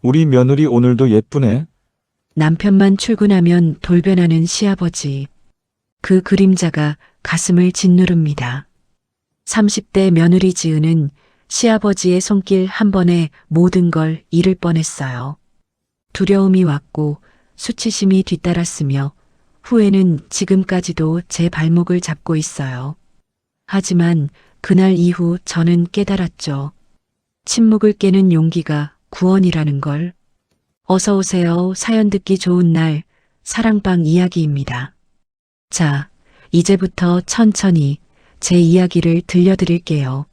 우리 며느리 오늘도 예쁘네. 남편만 출근하면 돌변하는 시아버지. 그 그림자가 가슴을 짓누릅니다. 30대 며느리 지은은 시아버지의 손길 한 번에 모든 걸 잃을 뻔했어요. 두려움이 왔고 수치심이 뒤따랐으며 후회는 지금까지도 제 발목을 잡고 있어요. 하지만 그날 이후 저는 깨달았죠. 침묵을 깨는 용기가 구원이라는 걸. 어서 오세요. 사연 듣기 좋은 날 사랑방 이야기입니다. 자, 이제부터 천천히 제 이야기를 들려드릴게요.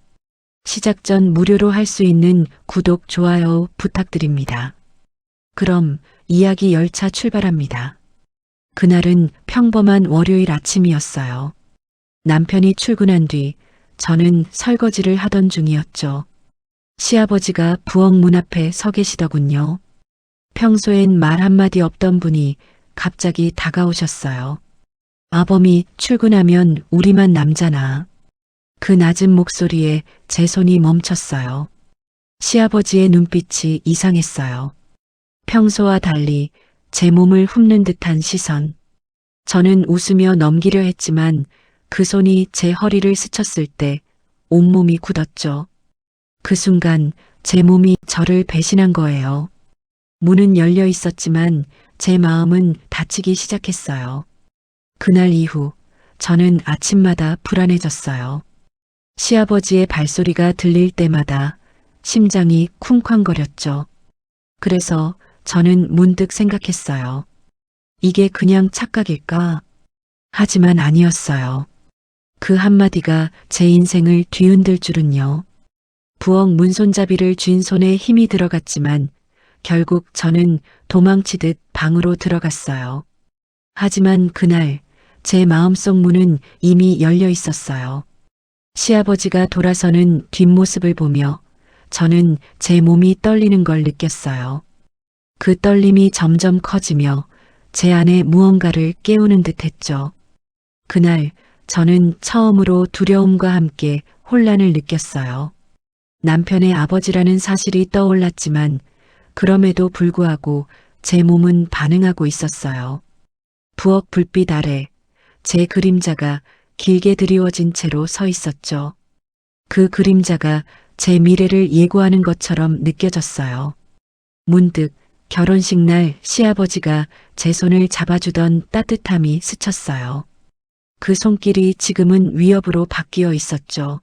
시작 전 무료로 할 수 있는 구독, 좋아요 부탁드립니다. 그럼 이야기 열차 출발합니다. 그날은 평범한 월요일 아침이었어요. 남편이 출근한 뒤 저는 설거지를 하던 중이었죠. 시아버지가 부엌 문 앞에 서 계시더군요. 평소엔 말 한마디 없던 분이 갑자기 다가오셨어요. 아범이 출근하면 우리만 남잖아. 그 낮은 목소리에 제 손이 멈췄어요. 시아버지의 눈빛이 이상했어요. 평소와 달리 제 몸을 훑는 듯한 시선. 저는 웃으며 넘기려 했지만 그 손이 제 허리를 스쳤을 때 온몸이 굳었죠. 그 순간 제 몸이 저를 배신한 거예요. 문은 열려 있었지만 제 마음은 다치기 시작했어요. 그날 이후 저는 아침마다 불안해졌어요. 시아버지의 발소리가 들릴 때마다 심장이 쿵쾅거렸죠. 그래서 저는 문득 생각했어요. 이게 그냥 착각일까? 하지만 아니었어요. 그 한마디가 제 인생을 뒤흔들 줄은요. 부엌 문손잡이를 쥔 손에 힘이 들어갔지만 결국 저는 도망치듯 방으로 들어갔어요. 하지만 그날 제 마음속 문은 이미 열려 있었어요. 시아버지가 돌아서는 뒷모습을 보며 저는 제 몸이 떨리는 걸 느꼈어요. 그 떨림이 점점 커지며 제 안에 무언가를 깨우는 듯 했죠. 그날 저는 처음으로 두려움과 함께 혼란을 느꼈어요. 남편의 아버지라는 사실이 떠올랐지만 그럼에도 불구하고 제 몸은 반응하고 있었어요. 부엌 불빛 아래 제 그림자가 길게 드리워진 채로 서 있었죠. 그 그림자가 제 미래를 예고하는 것처럼 느껴졌어요. 문득 결혼식 날 시아버지가 제 손을 잡아주던 따뜻함이 스쳤어요. 그 손길이 지금은 위협으로 바뀌어 있었죠.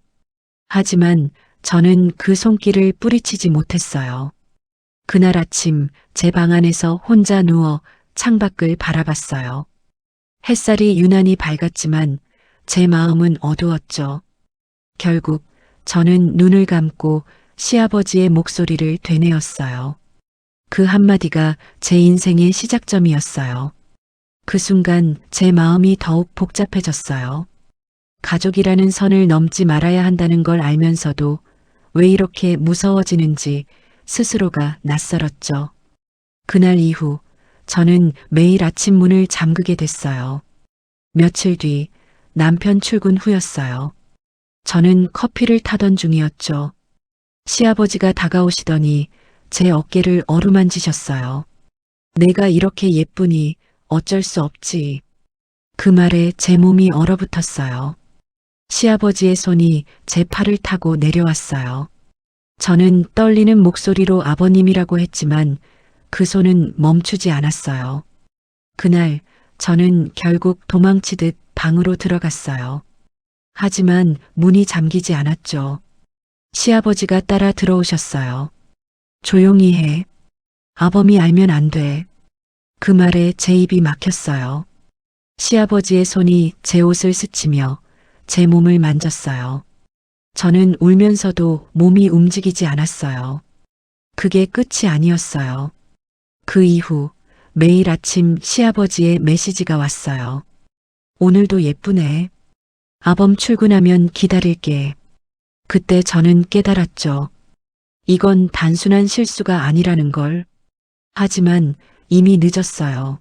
하지만 저는 그 손길을 뿌리치지 못했어요. 그날 아침 제 방 안에서 혼자 누워 창밖을 바라봤어요. 햇살이 유난히 밝았지만 제 마음은 어두웠죠. 결국 저는 눈을 감고 시아버지의 목소리를 되뇌었어요. 그 한마디가 제 인생의 시작점이었어요. 그 순간 제 마음이 더욱 복잡해졌어요. 가족이라는 선을 넘지 말아야 한다는 걸 알면서도 왜 이렇게 무서워지는지 스스로가 낯설었죠. 그날 이후 저는 매일 아침 문을 잠그게 됐어요. 며칠 뒤 남편 출근 후였어요. 저는 커피를 타던 중이었죠. 시아버지가 다가오시더니 제 어깨를 어루만지셨어요. 내가 이렇게 예쁘니 어쩔 수 없지. 그 말에 제 몸이 얼어붙었어요. 시아버지의 손이 제 팔을 타고 내려왔어요. 저는 떨리는 목소리로 아버님이라고 했지만 그 손은 멈추지 않았어요. 그날 저는 결국 도망치듯 방으로 들어갔어요. 하지만 문이 잠기지 않았죠. 시아버지가 따라 들어오셨어요. 조용히 해. 아범이 알면 안 돼. 그 말에 제 입이 막혔어요. 시아버지의 손이 제 옷을 스치며 제 몸을 만졌어요. 저는 울면서도 몸이 움직이지 않았어요. 그게 끝이 아니었어요. 그 이후 매일 아침 시아버지의 메시지가 왔어요. 오늘도 예쁘네. 아범 출근하면 기다릴게. 그때 저는 깨달았죠. 이건 단순한 실수가 아니라는 걸. 하지만 이미 늦었어요.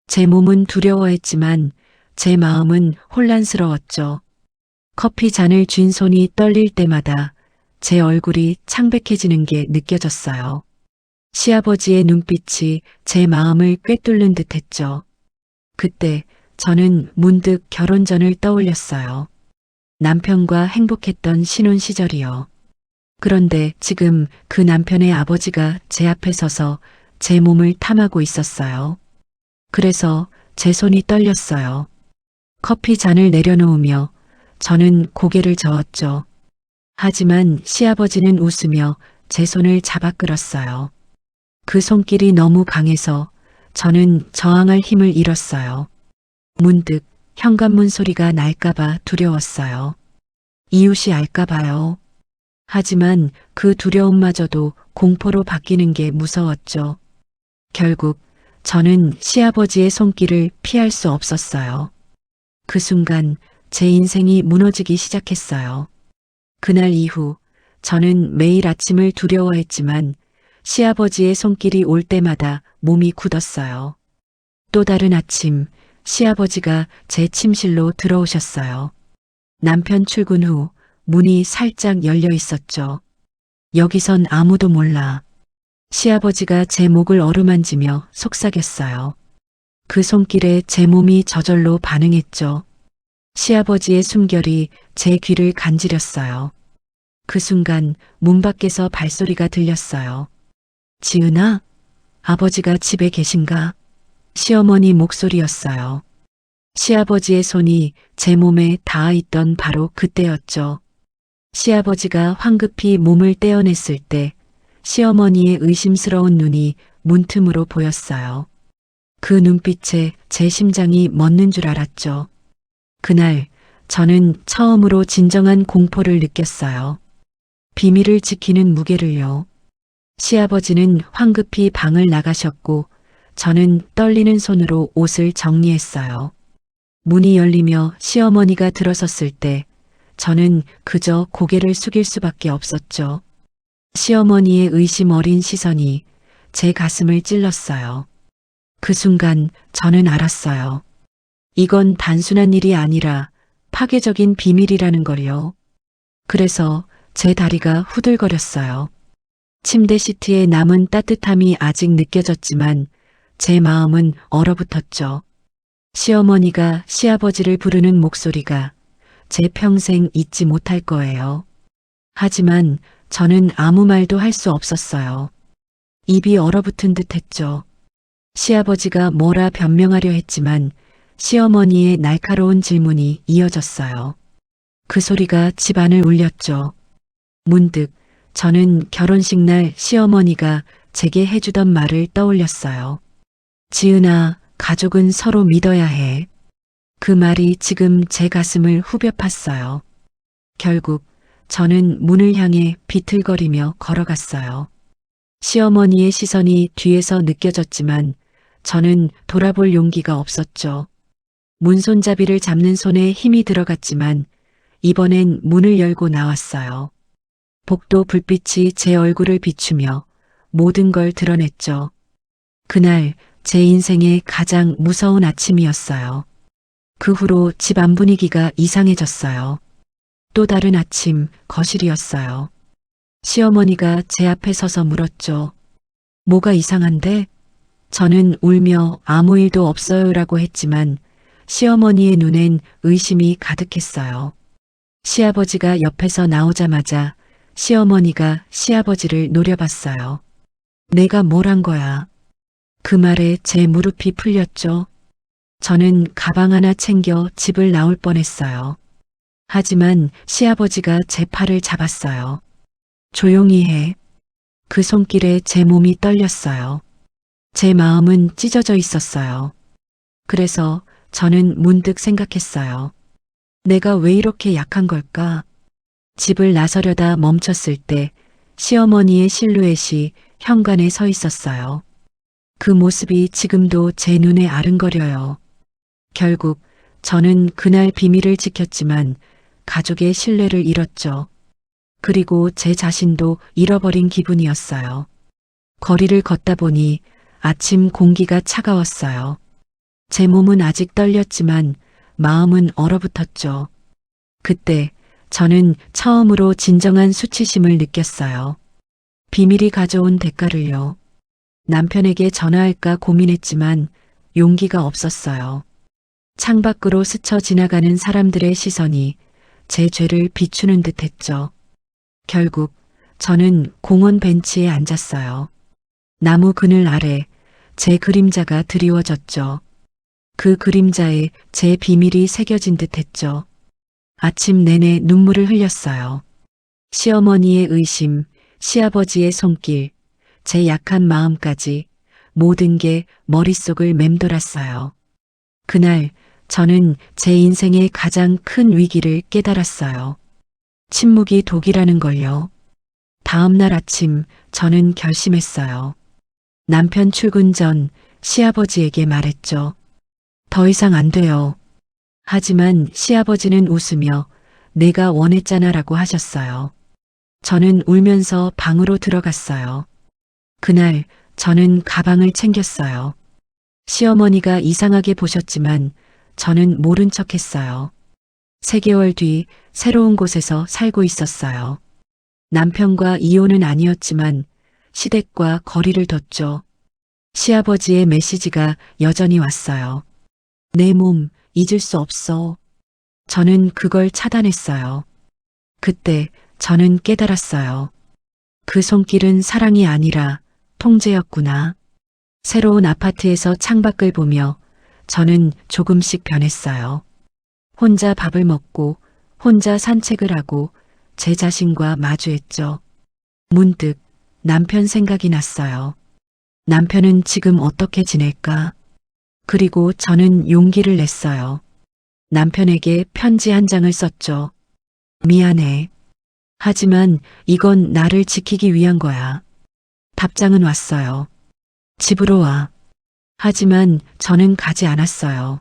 제 몸은 두려워했지만 제 마음은 혼란스러웠죠. 커피 잔을 쥔 손이 떨릴 때마다 제 얼굴이 창백해지는 게 느껴졌어요. 시아버지의 눈빛이 제 마음을 꿰뚫는 듯 했죠. 그때 저는 문득 결혼 전을 떠올렸어요. 남편과 행복했던 신혼 시절이요. 그런데 지금 그 남편의 아버지가 제 앞에 서서 제 몸을 탐하고 있었어요. 그래서 제 손이 떨렸어요. 커피 잔을 내려놓으며 저는 고개를 저었죠. 하지만 시아버지는 웃으며 제 손을 잡아 끌었어요. 그 손길이 너무 강해서 저는 저항할 힘을 잃었어요. 문득 현관문 소리가 날까봐 두려웠어요. 이웃이 알까봐요. 하지만 그 두려움마저도 공포로 바뀌는 게 무서웠죠. 결국 저는 시아버지의 손길을 피할 수 없었어요. 그 순간 제 인생이 무너지기 시작했어요. 그날 이후 저는 매일 아침을 두려워했지만 시아버지의 손길이 올 때마다 몸이 굳었어요. 또 다른 아침 시아버지가 제 침실로 들어오셨어요. 남편 출근 후 문이 살짝 열려 있었죠. 여기선 아무도 몰라. 시아버지가 제 목을 어루만지며 속삭였어요. 그 손길에 제 몸이 저절로 반응했죠. 시아버지의 숨결이 제 귀를 간지렸어요. 그 순간 문 밖에서 발소리가 들렸어요. 지은아, 아버지가 집에 계신가? 시어머니 목소리였어요. 시아버지의 손이 제 몸에 닿아 있던 바로 그때였죠. 시아버지가 황급히 몸을 떼어냈을 때 시어머니의 의심스러운 눈이 문틈으로 보였어요. 그 눈빛에 제 심장이 멎는 줄 알았죠. 그날 저는 처음으로 진정한 공포를 느꼈어요. 비밀을 지키는 무게를요. 시아버지는 황급히 방을 나가셨고 저는 떨리는 손으로 옷을 정리했어요. 문이 열리며 시어머니가 들어섰을 때 저는 그저 고개를 숙일 수밖에 없었죠. 시어머니의 의심 어린 시선이 제 가슴을 찔렀어요. 그 순간 저는 알았어요. 이건 단순한 일이 아니라 파괴적인 비밀이라는 걸요. 그래서 제 다리가 후들거렸어요. 침대 시트에 남은 따뜻함이 아직 느껴졌지만 제 마음은 얼어붙었죠. 시어머니가 시아버지를 부르는 목소리가 제 평생 잊지 못할 거예요. 하지만 저는 아무 말도 할 수 없었어요. 입이 얼어붙은 듯 했죠. 시아버지가 뭐라 변명하려 했지만 시어머니의 날카로운 질문이 이어졌어요. 그 소리가 집안을 울렸죠. 문득 저는 결혼식 날 시어머니가 제게 해주던 말을 떠올렸어요. 지은아, 가족은 서로 믿어야 해. 그 말이 지금 제 가슴을 후벼 팠어요. 결국 저는 문을 향해 비틀거리며 걸어갔어요. 시어머니의 시선이 뒤에서 느껴졌지만 저는 돌아볼 용기가 없었죠. 문손잡이를 잡는 손에 힘이 들어갔지만 이번엔 문을 열고 나왔어요. 복도 불빛이 제 얼굴을 비추며 모든 걸 드러냈죠. 그날 제 인생의 가장 무서운 아침이었어요. 그 후로 집안 분위기가 이상해졌어요. 또 다른 아침 거실이었어요. 시어머니가 제 앞에 서서 물었죠. 뭐가 이상한데? 저는 울며 아무 일도 없어요라고 했지만 시어머니의 눈엔 의심이 가득했어요. 시아버지가 옆에서 나오자마자 시어머니가 시아버지를 노려봤어요. 내가 뭘 한 거야? 그 말에 제 무릎이 풀렸죠. 저는 가방 하나 챙겨 집을 나올 뻔했어요. 하지만 시아버지가 제 팔을 잡았어요. 조용히 해. 그 손길에 제 몸이 떨렸어요. 제 마음은 찢어져 있었어요. 그래서 저는 문득 생각했어요. 내가 왜 이렇게 약한 걸까? 집을 나서려다 멈췄을 때 시어머니의 실루엣이 현관에 서 있었어요. 그 모습이 지금도 제 눈에 아른거려요. 결국 저는 그날 비밀을 지켰지만 가족의 신뢰를 잃었죠. 그리고 제 자신도 잃어버린 기분이었어요. 거리를 걷다 보니 아침 공기가 차가웠어요. 제 몸은 아직 떨렸지만 마음은 얼어붙었죠. 그때 저는 처음으로 진정한 수치심을 느꼈어요. 비밀이 가져온 대가를요. 남편에게 전화할까 고민했지만 용기가 없었어요. 창밖으로 스쳐 지나가는 사람들의 시선이 제 죄를 비추는 듯 했죠. 결국 저는 공원 벤치에 앉았어요. 나무 그늘 아래 제 그림자가 드리워졌죠. 그 그림자에 제 비밀이 새겨진 듯 했죠. 아침 내내 눈물을 흘렸어요. 시어머니의 의심, 시아버지의 손길, 제 약한 마음까지 모든 게 머릿속을 맴돌았어요. 그날 저는 제 인생의 가장 큰 위기를 깨달았어요. 침묵이 독이라는 걸요. 다음 날 아침 저는 결심했어요. 남편 출근 전 시아버지에게 말했죠. 더 이상 안 돼요. 하지만 시아버지는 웃으며 내가 원했잖아라고 하셨어요. 저는 울면서 방으로 들어갔어요. 그날 저는 가방을 챙겼어요. 시어머니가 이상하게 보셨지만 저는 모른 척 했어요. 3개월 뒤 새로운 곳에서 살고 있었어요. 남편과 이혼은 아니었지만 시댁과 거리를 뒀죠. 시아버지의 메시지가 여전히 왔어요. 내 몸 잊을 수 없어. 저는 그걸 차단했어요. 그때 저는 깨달았어요. 그 손길은 사랑이 아니라 통제였구나. 새로운 아파트에서 창밖을 보며 저는 조금씩 변했어요. 혼자 밥을 먹고 혼자 산책을 하고 제 자신과 마주했죠. 문득 남편 생각이 났어요. 남편은 지금 어떻게 지낼까? 그리고 저는 용기를 냈어요. 남편에게 편지 한 장을 썼죠. 미안해. 하지만 이건 나를 지키기 위한 거야. 답장은 왔어요. 집으로 와. 하지만 저는 가지 않았어요.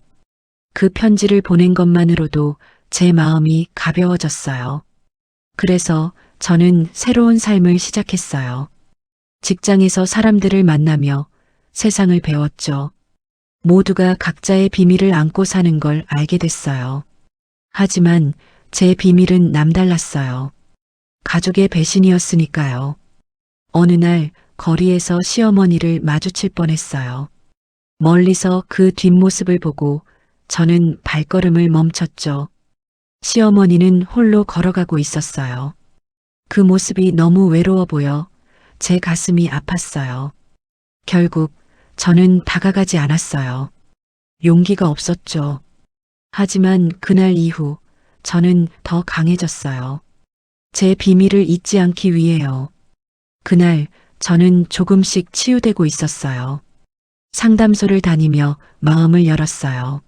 그 편지를 보낸 것만으로도 제 마음이 가벼워졌어요. 그래서 저는 새로운 삶을 시작했어요. 직장에서 사람들을 만나며 세상을 배웠죠. 모두가 각자의 비밀을 안고 사는 걸 알게 됐어요. 하지만 제 비밀은 남달랐어요. 가족의 배신이었으니까요. 어느 날 거리에서 시어머니를 마주칠 뻔했어요. 멀리서 그 뒷모습을 보고 저는 발걸음을 멈췄죠. 시어머니는 홀로 걸어가고 있었어요. 그 모습이 너무 외로워 보여 제 가슴이 아팠어요. 결국 저는 다가가지 않았어요. 용기가 없었죠. 하지만 그날 이후 저는 더 강해졌어요. 제 비밀을 잊지 않기 위해요. 그날 저는 조금씩 치유되고 있었어요. 상담소를 다니며 마음을 열었어요.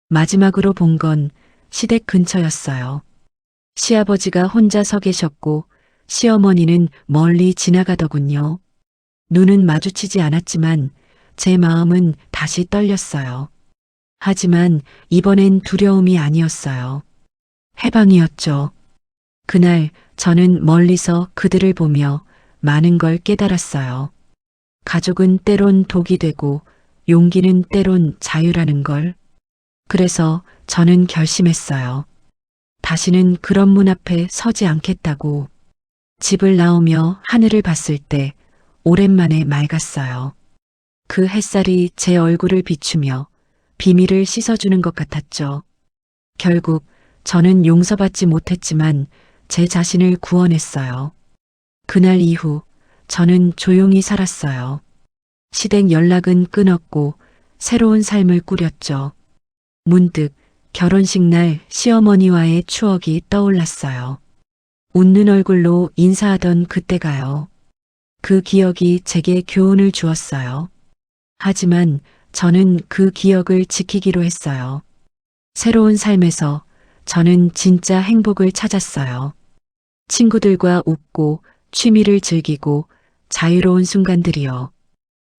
마지막으로 본 건 시댁 근처였어요. 시아버지가 혼자 서 계셨고 시어머니는 멀리 지나가더군요. 눈은 마주치지 않았지만 제 마음은 다시 떨렸어요. 하지만 이번엔 두려움이 아니었어요. 해방이었죠. 그날 저는 멀리서 그들을 보며 많은 걸 깨달았어요. 가족은 때론 독이 되고 용기는 때론 자유라는 걸. 그래서 저는 결심했어요. 다시는 그런 문 앞에 서지 않겠다고. 집을 나오며 하늘을 봤을 때 오랜만에 맑았어요. 그 햇살이 제 얼굴을 비추며 비밀을 씻어주는 것 같았죠. 결국 저는 용서받지 못했지만 제 자신을 구원했어요. 그날 이후 저는 조용히 살았어요. 시댁 연락은 끊었고 새로운 삶을 꾸렸죠. 문득 결혼식 날 시어머니와의 추억이 떠올랐어요. 웃는 얼굴로 인사하던 그때가요. 그 기억이 제게 교훈을 주었어요. 하지만 저는 그 기억을 지키기로 했어요. 새로운 삶에서 저는 진짜 행복을 찾았어요. 친구들과 웃고 취미를 즐기고 자유로운 순간들이요.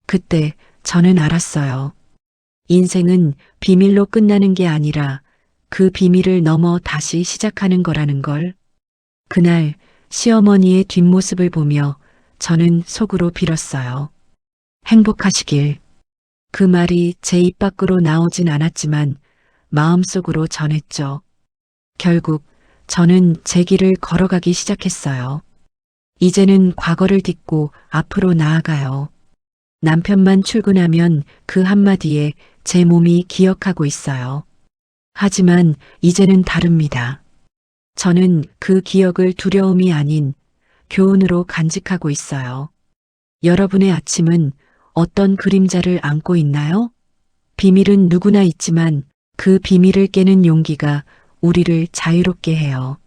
그때 저는 알았어요. 인생은 비밀로 끝나는 게 아니라 그 비밀을 넘어 다시 시작하는 거라는 걸. 그날 시어머니의 뒷모습을 보며 저는 속으로 빌었어요. 행복하시길. 그 말이 제 입 밖으로 나오진 않았지만 마음속으로 전했죠. 결국 저는 제 길을 걸어가기 시작했어요. 이제는 과거를 딛고 앞으로 나아가요. 남편만 출근하면 그 한마디에 제 몸이 기억하고 있어요. 하지만 이제는 다릅니다. 저는 그 기억을 두려움이 아닌 교훈으로 간직하고 있어요. 여러분의 아침은 어떤 그림자를 안고 있나요? 비밀은 누구나 있지만 그 비밀을 깨는 용기가 우리를 자유롭게 해요.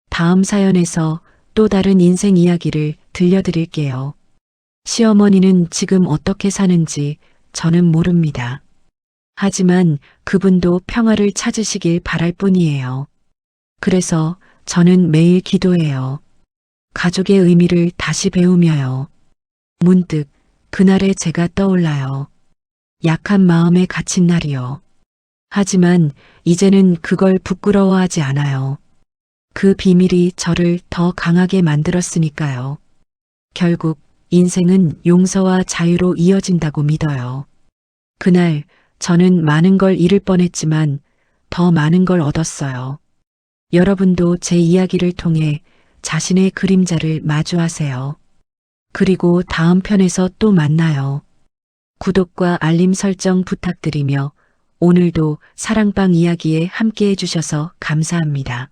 다음 사연에서 또 다른 인생 이야기를 들려드릴게요. 시어머니는 지금 어떻게 사는지 저는 모릅니다. 하지만 그분도 평화를 찾으시길 바랄 뿐이에요. 그래서 저는 매일 기도해요. 가족의 의미를 다시 배우며요. 문득 그날의 제가 떠올라요. 약한 마음에 갇힌 날이요. 하지만 이제는 그걸 부끄러워하지 않아요. 그 비밀이 저를 더 강하게 만들었으니까요. 결국 인생은 용서와 자유로 이어진다고 믿어요. 그날 저는 많은 걸 잃을 뻔했지만 더 많은 걸 얻었어요. 여러분도 제 이야기를 통해 자신의 그림자를 마주하세요. 그리고 다음 편에서 또 만나요. 구독과 알림 설정 부탁드리며 오늘도 사랑방 이야기에 함께 해주셔서 감사합니다.